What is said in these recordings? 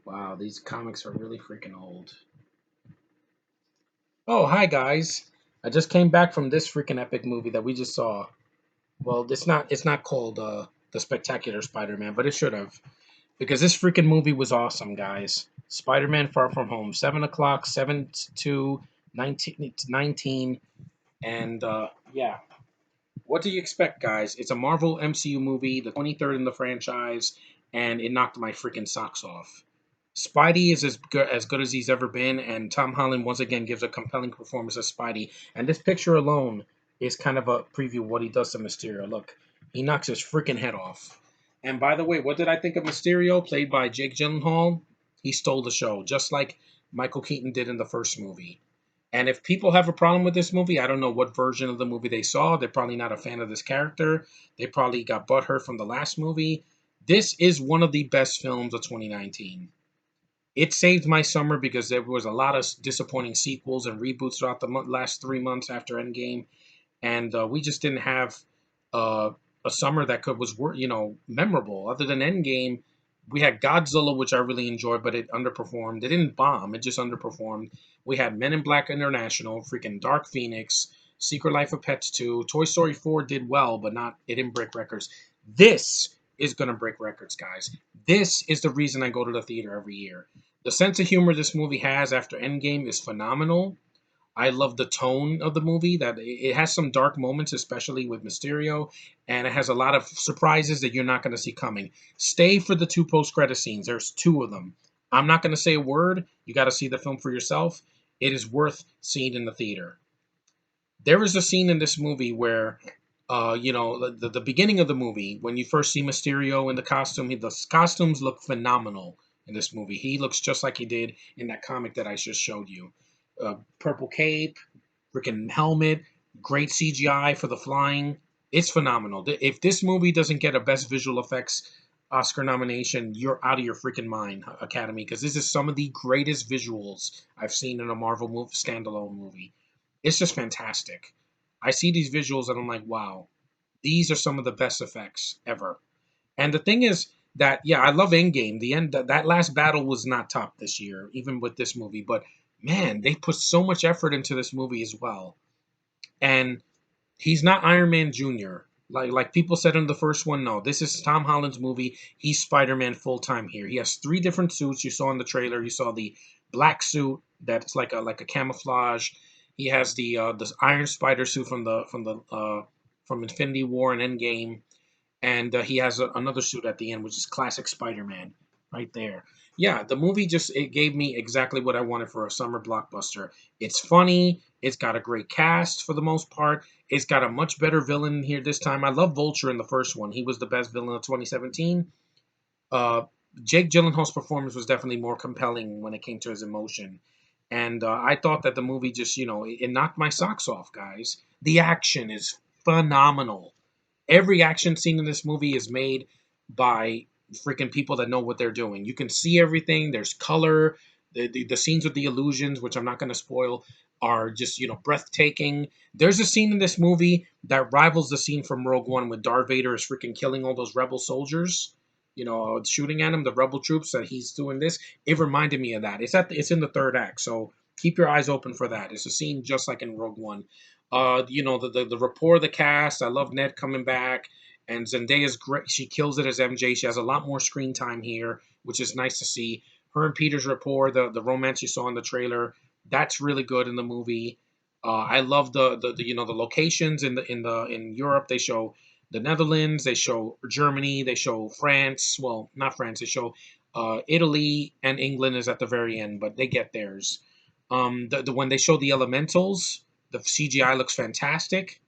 Wow, these comics are really freaking old. Oh, hi guys. I just came back from this freaking epic movie that we just saw. Well, it's not called The Spectacular Spider-Man, but it should have. Because this freaking movie was awesome, guys. Spider-Man Far From Home, 7 o'clock, 7 to 19, and yeah. What do you expect, guys? It's a Marvel MCU movie, the 23rd in the franchise, and it knocked my freaking socks off. Spidey is as good as he's ever been, and Tom Holland once again gives a compelling performance as Spidey. And this picture alone is kind of a preview of what he does to Mysterio. Look, he knocks his freaking head off. And by the way, what did I think of Mysterio, played by Jake Gyllenhaal? He stole the show, just like Michael Keaton did in the first movie. And if people have a problem with this movie, I don't know what version of the movie they saw. They're probably not a fan of this character. They probably got butthurt from the last movie. This is one of the best films of 2019. It saved my summer because there was a lot of disappointing sequels and reboots throughout the last 3 months after Endgame, and we just didn't have uh, a summer that was memorable. Other than Endgame, we had Godzilla, which I really enjoyed, but it underperformed. It didn't bomb; it just underperformed. We had Men in Black International, freaking Dark Phoenix, Secret Life of Pets 2, Toy Story 4 did well, but not it didn't break records. This is gonna break records, guys. This is the reason I go to the theater every year. The sense of humor this movie has after Endgame is phenomenal. I love the tone of the movie. That it has some dark moments, especially with Mysterio, and it has a lot of surprises that you're not going to see coming. Stay for the two post-credit scenes. There's two of them. I'm not going to say a word. You got to see the film for yourself. It is worth seeing in the theater. There is a scene in this movie where, the beginning of the movie when you first see Mysterio in the costume. The costumes look phenomenal in this movie. He looks just like he did in that comic that I just showed you. Purple cape, freaking helmet, great CGI for the flying. It's phenomenal. If this movie doesn't get a Best Visual Effects Oscar nomination, you're out of your freaking mind, Academy, because this is some of the greatest visuals I've seen in a Marvel movie, standalone movie. It's just fantastic. I see these visuals and I'm like, wow, these are some of the best effects ever. And the thing is that, yeah, I love Endgame. The end, that last battle was not top this year, even with this movie. But man, they put so much effort into this movie as well. And he's not Iron Man Jr. Like people said in the first one. No, this is Tom Holland's movie. He's Spider-Man full time here. He has three different suits. You saw in the trailer. You saw the black suit that's like a camouflage. He has the Iron Spider suit from Infinity War and Endgame, and he has another suit at the end, which is classic Spider-Man, right there. Yeah, the movie just it gave me exactly what I wanted for a summer blockbuster. It's funny. It's got a great cast for the most part. It's got a much better villain here this time. I love Vulture in the first one. He was the best villain of 2017. Uh, Jake Gyllenhaal's performance was definitely more compelling when it came to his emotion. And I thought that the movie just, it knocked my socks off, guys. The action is phenomenal. Every action scene in this movie is made by freaking people that know what they're doing. You can see everything. There's color. The scenes with the illusions, which I'm not going to spoil, are just breathtaking. There's a scene in this movie that rivals the scene from Rogue One when Darth Vader is freaking killing all those rebel soldiers. Shooting at him, the rebel troops that he's doing this. It reminded me of that. It's in the third act, so keep your eyes open for that. It's a scene just like in Rogue One. The rapport of the cast. I love Ned coming back, and Zendaya's great. She kills it as MJ. She has a lot more screen time here, which is nice to see. Her and Peter's rapport, the romance you saw in the trailer, that's really good in the movie. I love the locations in Europe. They show the Netherlands, they show Germany, they show France. Well, not France. They show Italy and England is at the very end, but they get theirs. When they show the elementals, the CGI looks fantastic,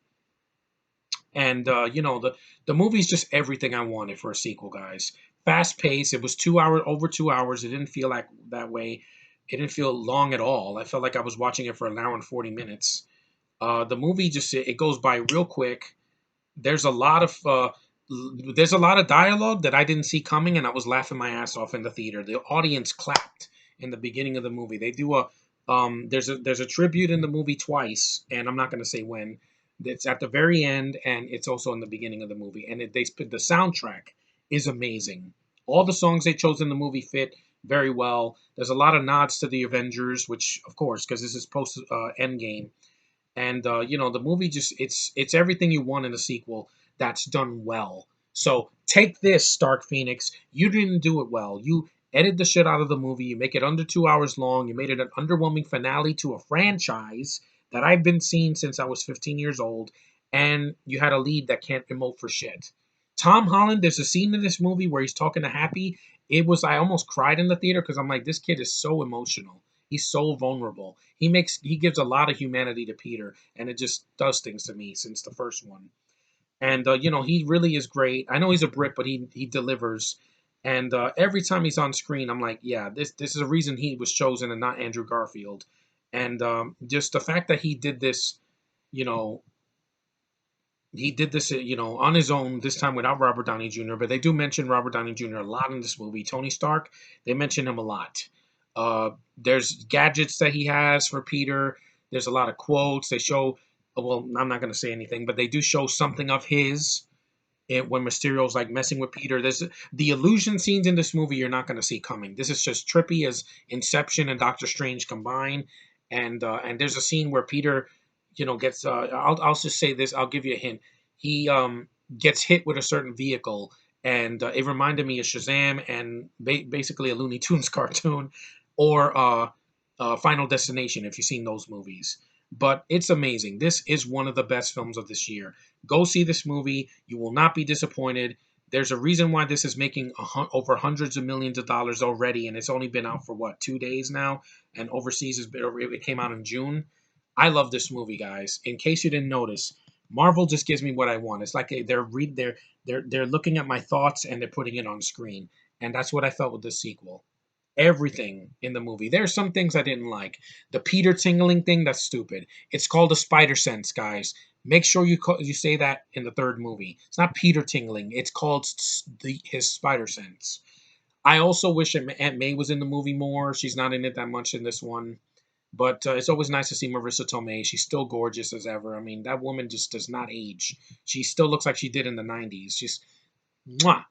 and the movie's just everything I wanted for a sequel, guys. Fast paced. It was 2 hours, over 2 hours. It didn't feel like that way. It didn't feel long at all. I felt like I was watching it for an hour and 40 minutes. The movie just it goes by real quick. There's a lot of dialogue that I didn't see coming, and I was laughing my ass off in the theater. The audience clapped in the beginning of the movie. They do a there's a tribute in the movie twice, and I'm not going to say when. It's at the very end, and it's also in the beginning of the movie. And the soundtrack is amazing. All the songs they chose in the movie fit. very well. There's a lot of nods to the Avengers, which of course, because this is post Endgame, and the movie just it's everything you want in a sequel that's done well. So take this, Stark Phoenix. You didn't do it well. You edit the shit out of the movie. You make it under 2 hours long. You made it an underwhelming finale to a franchise that I've been seeing since I was 15 years old, and you had a lead that can't emote for shit. Tom Holland, there's a scene in this movie where he's talking to Happy. I almost cried in the theater because I'm like, this kid is so emotional. He's so vulnerable. He gives a lot of humanity to Peter, and it just does things to me since the first one. And he really is great. I know he's a Brit, but he delivers. And every time he's on screen, I'm like, yeah, this is a reason he was chosen and not Andrew Garfield. And just the fact that you know, on his own, this time without Robert Downey Jr., but they do mention Robert Downey Jr. a lot in this movie. Tony Stark, they mention him a lot. There's gadgets that he has for Peter. There's a lot of quotes. They show, well, I'm not going to say anything, but they do show something of his when Mysterio's like messing with Peter. There's the illusion scenes in this movie you're not going to see coming. This is just trippy as Inception and Doctor Strange combined. And there's a scene where Peter, gets. I'll just say this. I'll give you a hint. He gets hit with a certain vehicle, and it reminded me of Shazam and basically a Looney Tunes cartoon, or Final Destination. If you've seen those movies. But it's amazing. This is one of the best films of this year. Go see this movie. You will not be disappointed. There's a reason why this is making over hundreds of millions of dollars already, and it's only been out for what, 2 days now, and overseas it came out in June. I love this movie, guys. In case you didn't notice, Marvel just gives me what I want. It's like they're looking at my thoughts and they're putting it on screen, and that's what I felt with this sequel. Everything in the movie. There's some things I didn't like. The Peter tingling thing, that's stupid. It's called a spider sense, guys. Make sure you say that in the third movie. It's not Peter tingling. It's called his spider sense. I also wish Aunt May was in the movie more. She's not in it that much in this one. But it's always nice to see Marissa Tomei. She's still gorgeous as ever. I mean, that woman just does not age. She still looks like she did in the 90s. She's mwah.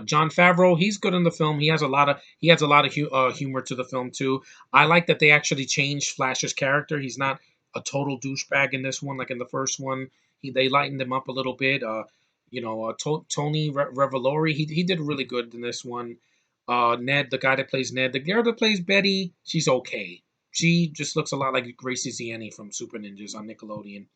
John Favreau, he's good in the film. He has a lot of humor to the film too. I like that they actually changed Flash's character. He's not a total douchebag in this one, like in the first one. They lightened him up a little bit. Tony Revolori, he did really good in this one. Ned, the guy that plays Ned, the girl that plays Betty, she's okay. She just looks a lot like Gracie Zieni from Super Ninjas on Nickelodeon.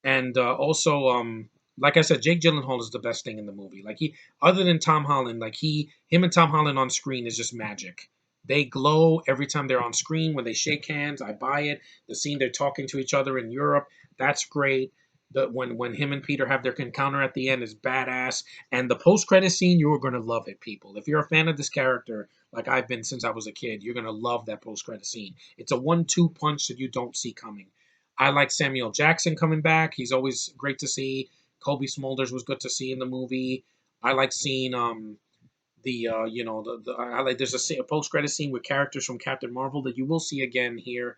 And also, like I said, Jake Gyllenhaal is the best thing in the movie. Like other than Tom Holland, him and Tom Holland on screen is just magic. They glow every time they're on screen. When they shake hands, I buy it. The scene they're talking to each other in Europe, that's great. When him and Peter have their encounter at the end is badass. And the post credit scene, you're gonna love it, people. If you're a fan of this character, like I've been since I was a kid, you're gonna love that post credit scene. It's a 1-2 punch that you don't see coming. I like Samuel Jackson coming back. He's always great to see. Kobe Smulders was good to see in the movie. I like seeing I like there's a post credit scene with characters from Captain Marvel that you will see again here.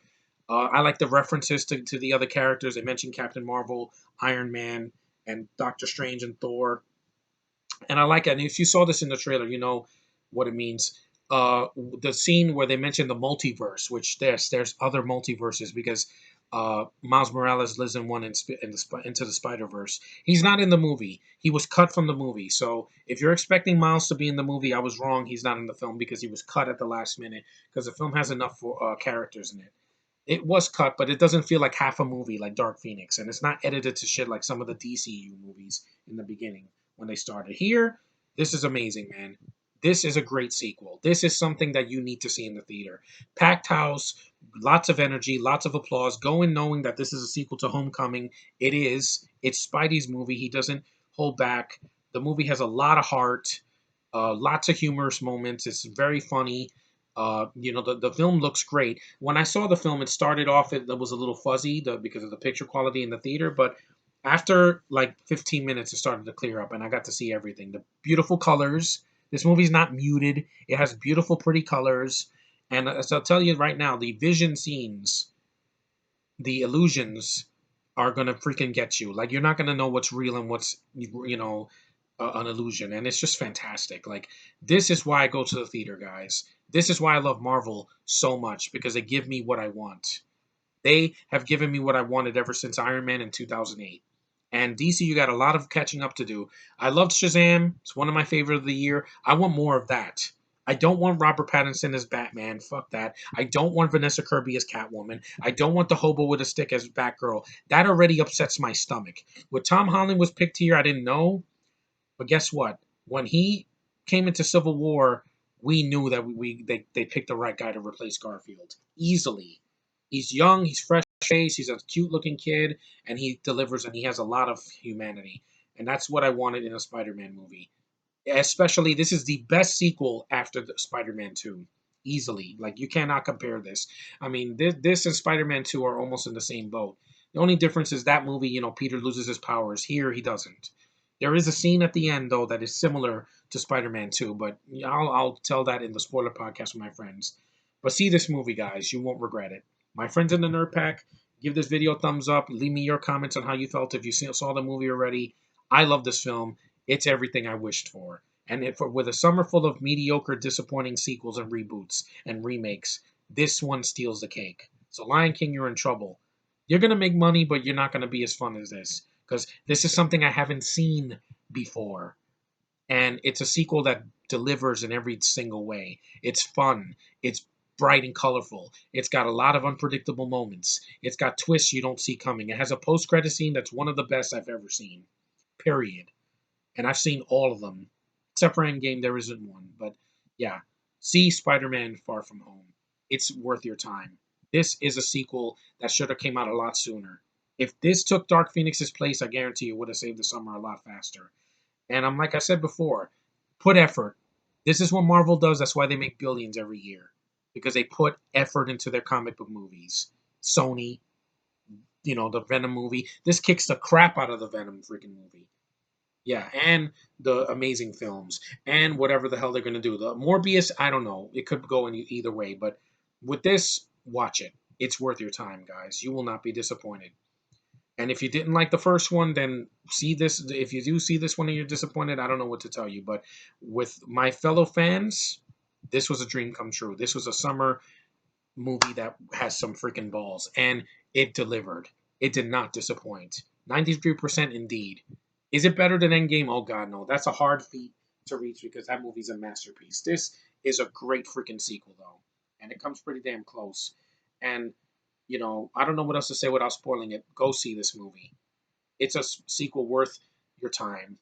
I like the references to the other characters. They mentioned Captain Marvel, Iron Man, and Doctor Strange and Thor. And I like it. And if you saw this in the trailer, you know what it means. The scene where they mention the multiverse, which there's other multiverses because Miles Morales lives in one into the Spider Verse. He's not in the movie. He was cut from the movie. So if you're expecting Miles to be in the movie, I was wrong. He's not in the film because he was cut at the last minute because the film has enough for characters in it. It was cut, but it doesn't feel like half a movie like Dark Phoenix, and it's not edited to shit like some of the DCU movies in the beginning when they started. Here, this is amazing, man. This is a great sequel. This is something that you need to see in the theater. Packed house, lots of energy, lots of applause. Go in knowing that this is a sequel to Homecoming. It is. It's Spidey's movie. He doesn't hold back. The movie has a lot of heart, lots of humorous moments. It's very funny. The film looks great. When I saw the film, it started off it was a little fuzzy because of the picture quality in the theater, but after like 15 minutes, it started to clear up, and I got to see everything. The beautiful colors. This movie's not muted. It has beautiful, pretty colors. And as I'll tell you right now, the vision scenes, the illusions, are gonna freaking get you. Like you're not gonna know what's real and what's. an illusion, and it's just fantastic. Like, this is why I go to the theater, guys. This is why I love Marvel so much, because they give me what I want. They have given me what I wanted ever since Iron Man in 2008. And DC, you got a lot of catching up to do. I loved Shazam. It's one of my favorite of the year. I want more of that. I don't want Robert Pattinson as Batman. Fuck that. I don't want Vanessa Kirby as Catwoman. I don't want the hobo with a stick as Batgirl. That already upsets my stomach. What Tom Holland was picked here, I didn't know. But guess what? When he came into Civil War, we knew that they picked the right guy to replace Garfield easily. He's young, he's fresh face, he's a cute looking kid, and he delivers, and he has a lot of humanity. And that's what I wanted in a Spider-Man movie. Especially, this is the best sequel after the Spider-Man 2. Easily. Like, you cannot compare this. I mean, this and Spider-Man 2 are almost in the same boat. The only difference is that movie, Peter loses his powers. Here, he doesn't. There is a scene at the end, though, that is similar to Spider-Man 2, but I'll tell that in the spoiler podcast with my friends. But see this movie, guys. You won't regret it. My friends in the Nerd Pack, give this video a thumbs up. Leave me your comments on how you felt if you saw the movie already. I love this film. It's everything I wished for. And with a summer full of mediocre, disappointing sequels and reboots and remakes, this one steals the cake. So, Lion King, you're in trouble. You're going to make money, but you're not going to be as fun as this. Because this is something I haven't seen before. And it's a sequel that delivers in every single way. It's fun. It's bright and colorful. It's got a lot of unpredictable moments. It's got twists you don't see coming. It has a post-credit scene that's one of the best I've ever seen. Period. And I've seen all of them. Except for Endgame, there isn't one. But yeah, see Spider-Man Far From Home. It's worth your time. This is a sequel that should have came out a lot sooner. If this took Dark Phoenix's place, I guarantee it would have saved the summer a lot faster. And I'm like I said before, put effort. This is what Marvel does. That's why they make billions every year, because they put effort into their comic book movies. Sony, the Venom movie. This kicks the crap out of the Venom freaking movie. Yeah, and the Amazing films, and whatever the hell they're going to do. The Morbius, I don't know. It could go in either way, but with this, watch it. It's worth your time, guys. You will not be disappointed. And if you didn't like the first one, then see this. If you do see this one and you're disappointed, I don't know what to tell you. But with my fellow fans, this was a dream come true. This was a summer movie that has some freaking balls, and it delivered. It did not disappoint. 93% indeed. Is it better than Endgame? Oh god, no. That's a hard feat to reach because that movie's a masterpiece. This is a great freaking sequel though, and it comes pretty damn close. And I don't know what else to say without spoiling it. Go see this movie. It's a sequel worth your time.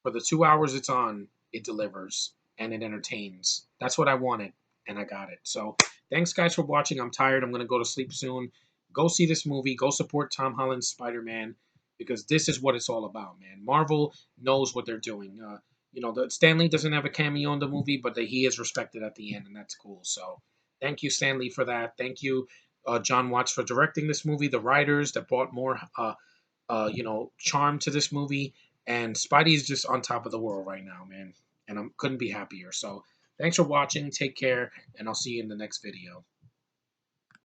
For the 2 hours it's on, it delivers and it entertains. That's what I wanted, and I got it. So, thanks guys for watching. I'm tired. I'm gonna go to sleep soon. Go see this movie. Go support Tom Holland's Spider-Man because this is what it's all about, man. Marvel knows what they're doing. The Stanley doesn't have a cameo in the movie, but he is respected at the end, and that's cool. So, thank you, Stanley, for that. Thank you, John Watts, for directing this movie. The writers that brought more charm to this movie. And Spidey's just on top of the world right now, man. And I couldn't be happier. So thanks for watching. Take care. And I'll see you in the next video.